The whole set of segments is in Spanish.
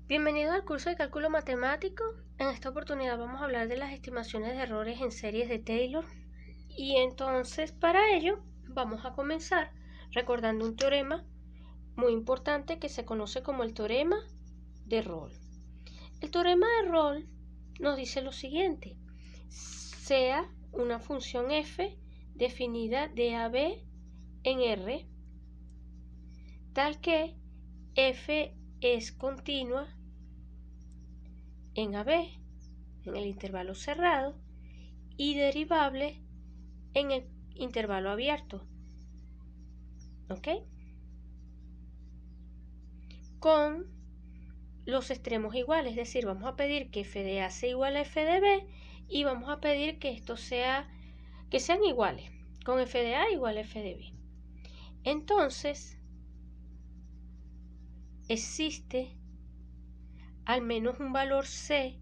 Bienvenidos al curso de cálculo matemático. En esta oportunidad vamos a hablar de las estimaciones de errores en series de Taylor. Y entonces para ello vamos a comenzar recordando un teorema muy importante que se conoce como el teorema de Rolle. El teorema de Rolle nos dice lo siguiente: sea una función f definida de a b en R, tal que f es continua en AB, en el intervalo cerrado, y derivable en el intervalo abierto. ¿Ok? Con los extremos iguales, es decir, vamos a pedir que f de A sea igual a f de B y vamos a pedir que que sean iguales, con f de A igual a f de B. Entonces, existe al menos un valor C,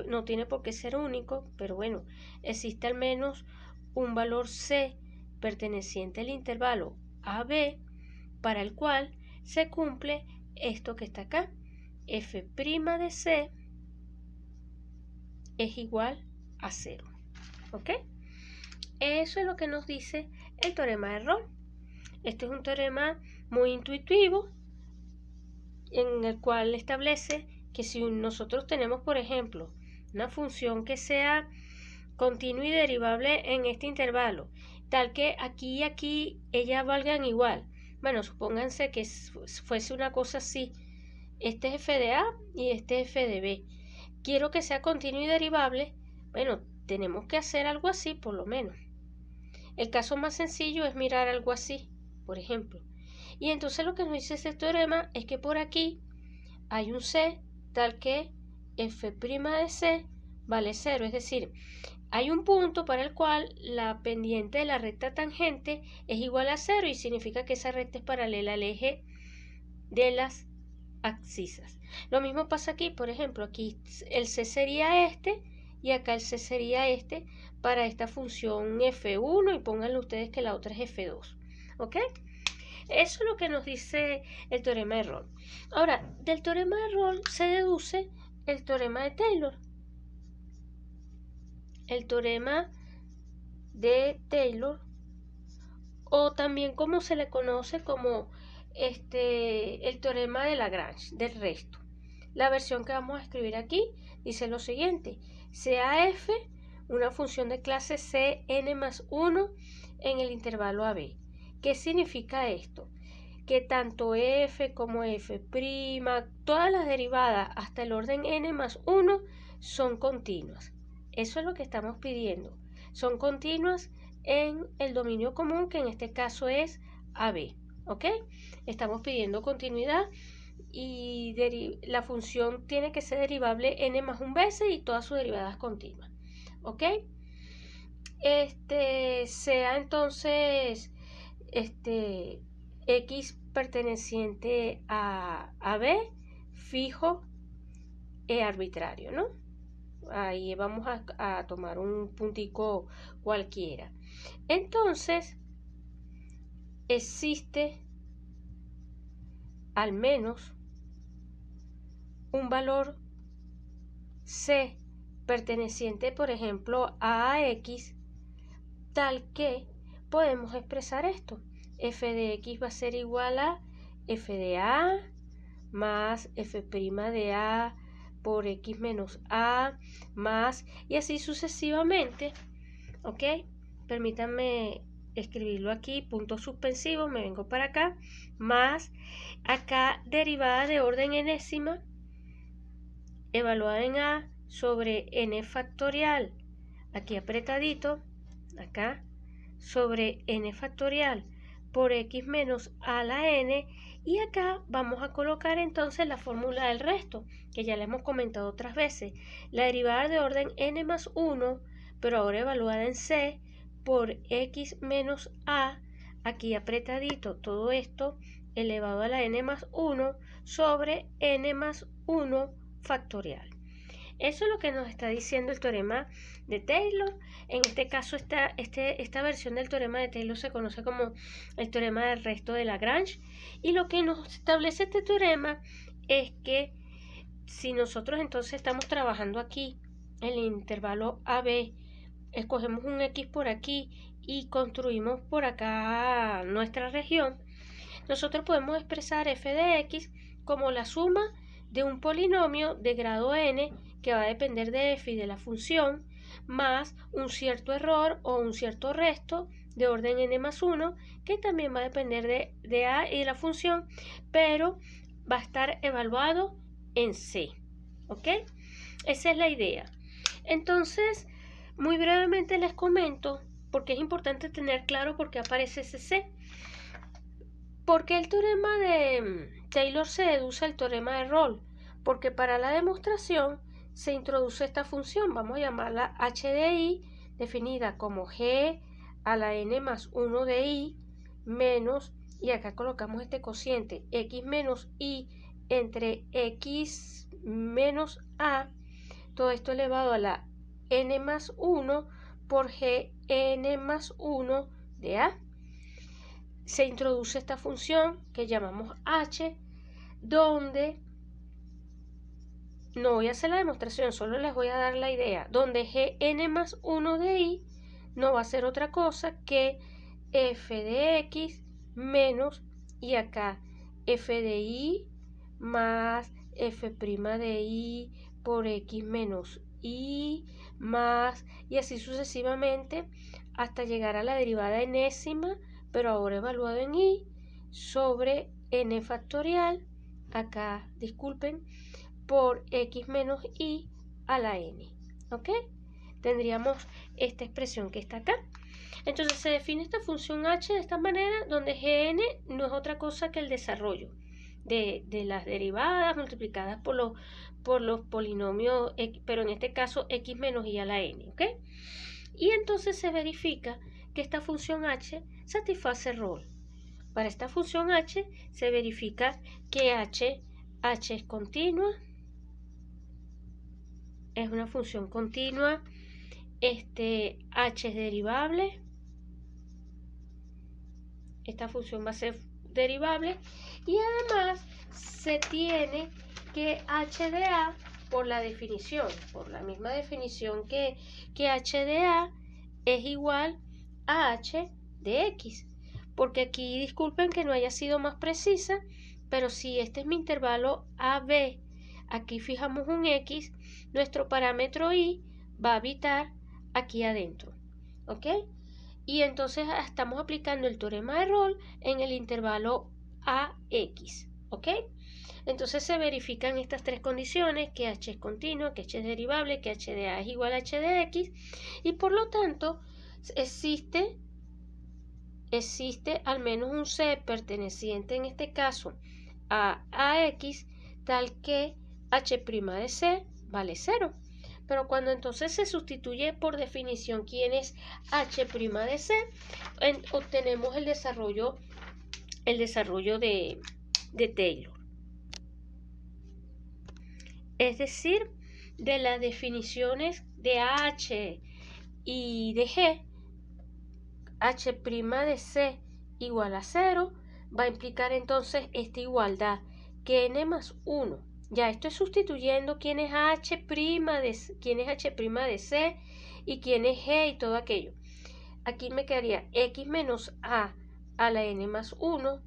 no tiene por qué ser único, pero bueno, existe al menos un valor C perteneciente al intervalo AB para el cual se cumple esto que está acá: f' de C es igual a 0. ¿Ok? Eso es lo que nos dice el teorema de Rolle. Este es un teorema muy intuitivo en el cual establece que si nosotros tenemos, por ejemplo, una función que sea continua y derivable en este intervalo, tal que aquí y aquí ellas valgan igual. Bueno, supónganse que fuese una cosa así: este es f de A y este es f de B. Quiero que sea continuo y derivable. Bueno, tenemos que hacer algo así por lo menos. El caso más sencillo es mirar algo así, por ejemplo. Y entonces lo que nos dice este teorema es que por aquí hay un C tal que f' de C vale 0, es decir, hay un punto para el cual la pendiente de la recta tangente es igual a 0 y significa que esa recta es paralela al eje de las abscisas. Lo mismo pasa aquí, por ejemplo, aquí el C sería este y acá el C sería este para esta función f1, y pónganle ustedes que la otra es f2. ¿Ok? Eso es lo que nos dice el teorema de Rolle. Ahora, del teorema de Rolle se deduce el teorema de Taylor. El teorema de Taylor, o también como se le conoce como el teorema de Lagrange, del resto. La versión que vamos a escribir aquí dice lo siguiente: sea f una función de clase Cn más 1 en el intervalo AB. ¿Qué significa esto? Que tanto f como f', todas las derivadas hasta el orden n más 1 son continuas. Eso es lo que estamos pidiendo. Son continuas en el dominio común, que en este caso es AB. ¿Ok? Estamos pidiendo continuidad y la función tiene que ser derivable n más 1 veces y todas sus derivadas continuas. ¿Ok? Sea entonces x perteneciente a B fijo e arbitrario, ¿no? Ahí vamos a tomar un puntico cualquiera. Entonces, existe al menos un valor C perteneciente, por ejemplo, a X, tal que podemos expresar esto: f de X va a ser igual a f de A más f' de A por X menos A más, y así sucesivamente. ¿Ok? Permítanme escribirlo aquí, punto suspensivo, me vengo para acá, más acá derivada de orden enésima evaluada en A sobre n factorial, aquí apretadito, acá, sobre n factorial por x menos a a la n, y acá vamos a colocar entonces la fórmula del resto, que ya le hemos comentado otras veces: la derivada de orden n más 1, pero ahora evaluada en c, por x menos a, aquí apretadito todo esto, elevado a la n más 1 sobre n más 1 factorial. Eso es lo que nos está diciendo el teorema de Taylor. En este caso, esta versión del teorema de Taylor se conoce como el teorema del resto de Lagrange. Y lo que nos establece este teorema es que si nosotros entonces estamos trabajando aquí en el intervalo AB, escogemos un X por aquí y construimos por acá nuestra región, nosotros podemos expresar f de X como la suma de un polinomio de grado n que va a depender de f y de la función, más un cierto error o un cierto resto de orden n más 1, que también va a depender de a y de la función, pero va a estar evaluado en C. ¿Ok? Esa es la idea. Entonces, muy brevemente les comento, porque es importante tener claro por qué aparece ese C. Porque el teorema de Taylor se deduce al teorema de Rolle, porque para la demostración se introduce esta función, vamos a llamarla h de i, definida como g a la n más 1 de i menos, y acá colocamos este cociente, x menos i entre x menos a, todo esto elevado a la n más 1 por g n más 1 de a. Se introduce esta función que llamamos h, donde no voy a hacer la demostración, solo les voy a dar la idea, donde gn más 1 de i no va a ser otra cosa que f de x menos, y acá f de i más f' de i por x menos i más, y así sucesivamente hasta llegar a la derivada enésima, pero ahora evaluado en i, sobre n factorial, acá disculpen, por x menos i a la n. ¿Ok? Tendríamos esta expresión que está acá. Entonces se define esta función h de esta manera, donde gn no es otra cosa que el desarrollo de las derivadas multiplicadas por los polinomios, pero en este caso x menos i a la n. ¿Ok? Y entonces se verifica que esta función h satisface Rolle. Para esta función h se verifica que h es continua, es una función continua, h es derivable, esta función va a ser derivable, y además se tiene que h de a, por la definición, por la misma definición que h de a es igual a h de x, porque aquí disculpen que no haya sido más precisa, pero si este es mi intervalo AB, aquí fijamos un x, nuestro parámetro y va a habitar aquí adentro. ¿Ok? Y entonces estamos aplicando el teorema de Rolle en el intervalo AX. ¿Ok? Entonces se verifican estas tres condiciones, que h es continua, que h es derivable, que h de a es igual a h de x, y por lo tanto existe al menos un C perteneciente en este caso a AX, tal que h' de C vale 0. Pero cuando entonces se sustituye por definición quién es h' de C, obtenemos el desarrollo de Taylor. Es decir, de las definiciones de h y de g, h' de C igual a 0 va a implicar entonces esta igualdad, que n más 1. Ya esto es sustituyendo quién es h' de C y quién es g y todo aquello. Aquí me quedaría x menos a la n más 1,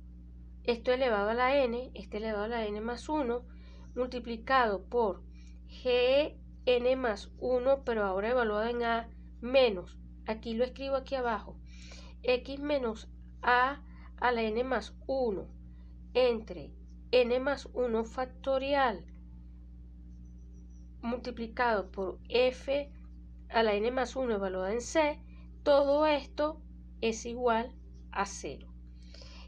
esto elevado a la n, este elevado a la n más 1, multiplicado por gn más 1, pero ahora evaluado en a, menos, aquí lo escribo aquí abajo, x menos a la n más 1 entre n más 1 factorial multiplicado por f a la n más 1 evaluada en c, todo esto es igual a 0.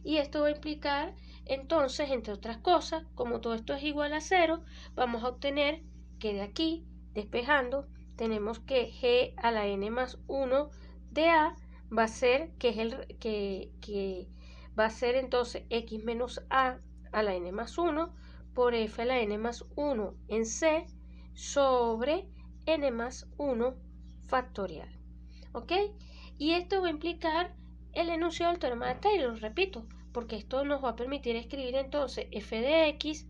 Y esto va a implicar entonces, entre otras cosas, como todo esto es igual a 0, vamos a obtener que de aquí, despejando, tenemos que g a la n más 1 de a va a ser, va a ser entonces x menos a la n más 1 por f a la n más 1 en c sobre n más 1 factorial. ¿Ok? Y esto va a implicar el enunciado del teorema de Taylor, repito, porque esto nos va a permitir escribir entonces f de x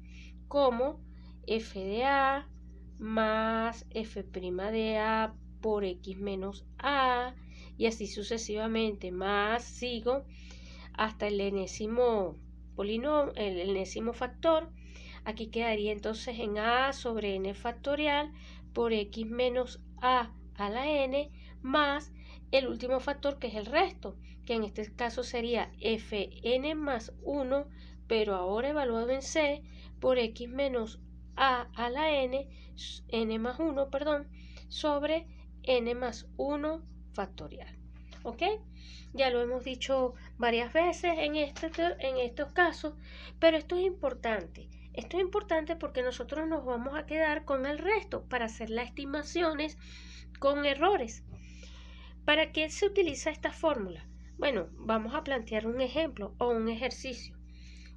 como f de a más f' de a por x menos a, y así sucesivamente, más sigo hasta el enésimo el enésimo factor. Aquí quedaría entonces en a sobre n factorial por x menos a la n más el último factor, que es el resto, que en este caso sería fn más 1, pero ahora evaluado en c, por x menos a la n más 1, perdón, sobre n más 1 factorial. ¿Ok? Ya lo hemos dicho varias veces en estos casos, pero esto es importante. Esto es importante porque nosotros nos vamos a quedar con el resto para hacer las estimaciones con errores. ¿Para qué se utiliza esta fórmula? Bueno, vamos a plantear un ejemplo o un ejercicio.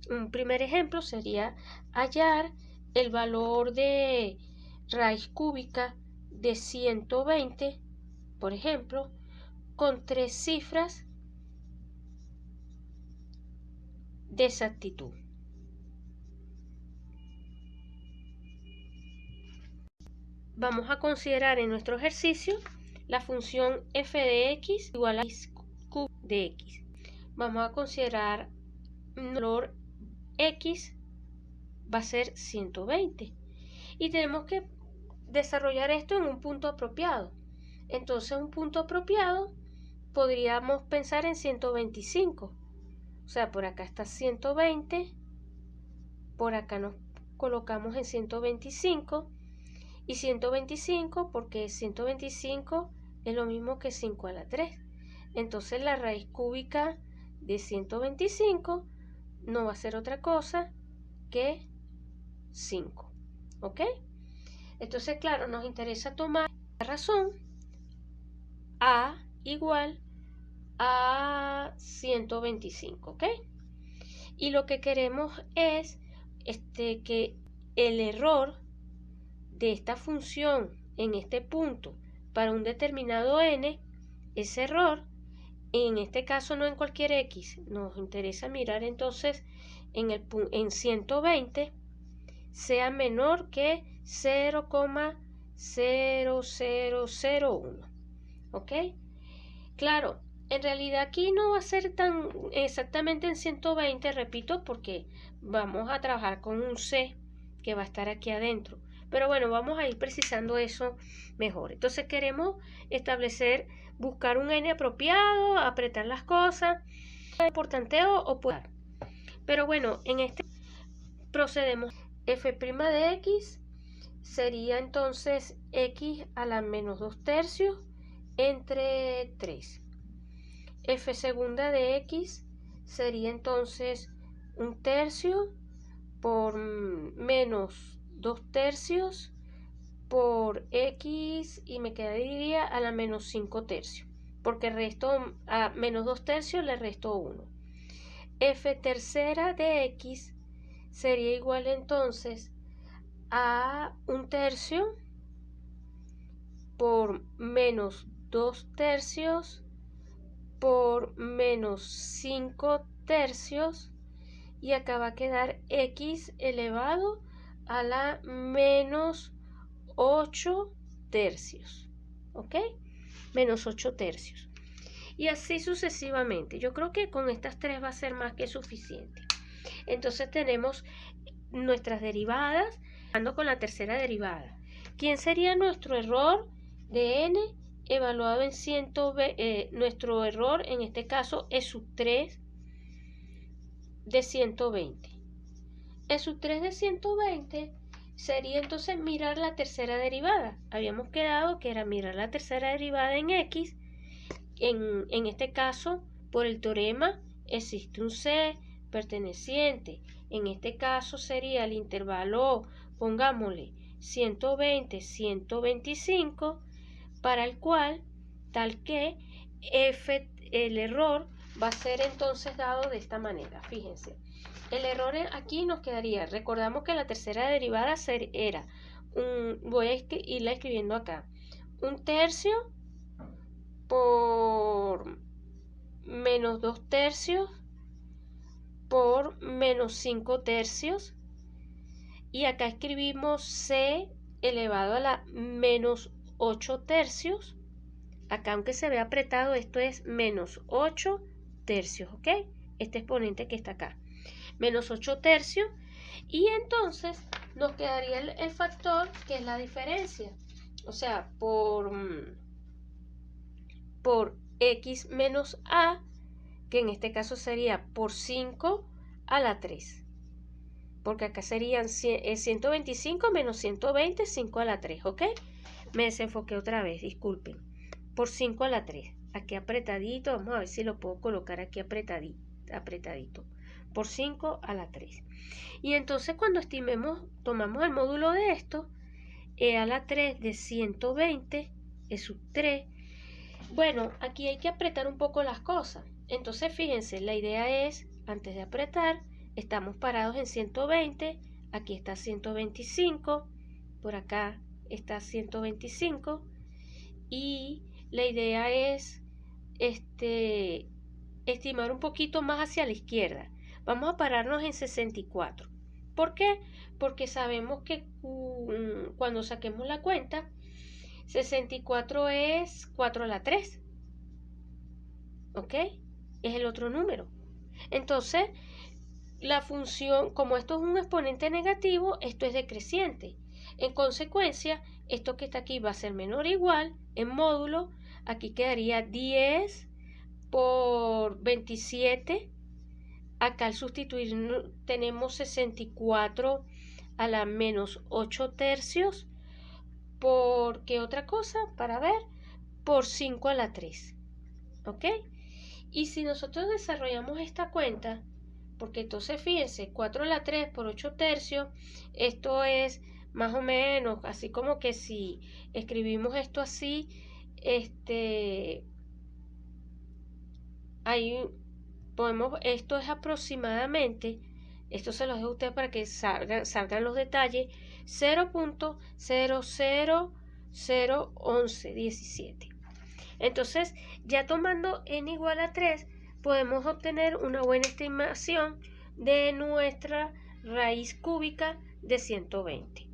Un primer ejemplo sería hallar el valor de raíz cúbica de 120, por ejemplo, con 3 cifras de exactitud. Vamos a considerar en nuestro ejercicio la función f de x igual a x cúbica de x. Vamos a considerar el valor x va a ser 120 y tenemos que desarrollar esto en un punto apropiado. Entonces, un punto apropiado podríamos pensar en 125. O sea, por acá está 120, por acá nos colocamos en 125 y 125 porque 125 es lo mismo que 5 a la 3. Entonces la raíz cúbica de 125 no va a ser otra cosa que 5. ¿Ok? Entonces, claro, nos interesa tomar la razón a igual a 125, ¿ok? Y lo que queremos es que el error de esta función en este punto para un determinado n, ese error, en este caso no en cualquier x, nos interesa mirar entonces en 120, sea menor que 0,0001, ¿ok? Claro, en realidad aquí no va a ser tan exactamente en 120, repito, porque vamos a trabajar con un c que va a estar aquí adentro. Pero bueno, vamos a ir precisando eso mejor. Entonces queremos buscar un n apropiado, apretar las cosas, importante o puede. Pero bueno, en este procedemos. F' de x sería entonces x a la menos 2 tercios entre 3. F segunda de x sería entonces 1 tercio por menos 2 tercios por x y me quedaría a la menos 5 tercios, porque resto a menos 2 tercios le resto 1. F tercera de x sería igual entonces a 1 tercio por menos 2 tercios por menos 5 tercios, y acá va a quedar x elevado a la menos 8 tercios, ¿ok? Menos 8 tercios. Y así sucesivamente. Yo creo que con estas tres va a ser más que suficiente. Entonces tenemos nuestras derivadas, ando con la tercera derivada. ¿Quién sería nuestro error de n evaluado en 120? Nuestro error en este caso es sub 3 de 120. E sub 3 de 120 sería entonces mirar la tercera derivada. Habíamos quedado que era mirar la tercera derivada en x. En este caso, por el teorema, existe un c perteneciente. En este caso sería el intervalo, pongámosle 120, 125, para el cual, tal que el error va a ser entonces dado de esta manera. Fíjense, el error aquí nos quedaría, recordamos que la tercera derivada era, voy a irla escribiendo acá, 1 tercio por menos 2 tercios por menos 5 tercios, Y acá escribimos c elevado a la menos 8 tercios. Acá, aunque se ve apretado, esto es menos 8 tercios, ¿ok? Este exponente que está acá. Menos 8 tercios. Y entonces nos quedaría el factor que es la diferencia. O sea, por x menos a, que en este caso sería por 5 a la 3. Porque acá serían 125 menos 120, 5 a la 3, ¿ok? Me desenfoqué otra vez, disculpen. Por 5 a la 3. Aquí apretadito, vamos a ver si lo puedo colocar aquí apretadito. Por 5 a la 3. Y entonces cuando estimemos, tomamos el módulo de esto, e a la 3 de 120 es sub 3. Bueno, aquí hay que apretar un poco las cosas. Entonces fíjense, la idea es, antes de apretar, estamos parados en 120, aquí está 125, por acá está 125, y la idea es estimar un poquito más hacia la izquierda. Vamos a pararnos en 64. ¿Por qué? Porque sabemos que cuando saquemos la cuenta, 64 es 4 a la 3. ¿Ok? Es el otro número. Entonces, la función, como esto es un exponente negativo, esto es decreciente. En consecuencia, esto que está aquí va a ser menor o igual en módulo. Aquí quedaría 10 por 27. Acá al sustituir tenemos 64 a la menos 8 tercios. ¿Por qué otra cosa? Para ver. Por 5 a la 3. ¿Ok? Y si nosotros desarrollamos esta cuenta, porque entonces fíjense, 4 a la 3 por 8 tercios, esto es más o menos, así como que si escribimos esto así, esto es aproximadamente, esto se los dejo a ustedes para que salgan los detalles, 0.000117. Entonces, ya tomando n igual a 3, podemos obtener una buena estimación de nuestra raíz cúbica de 120.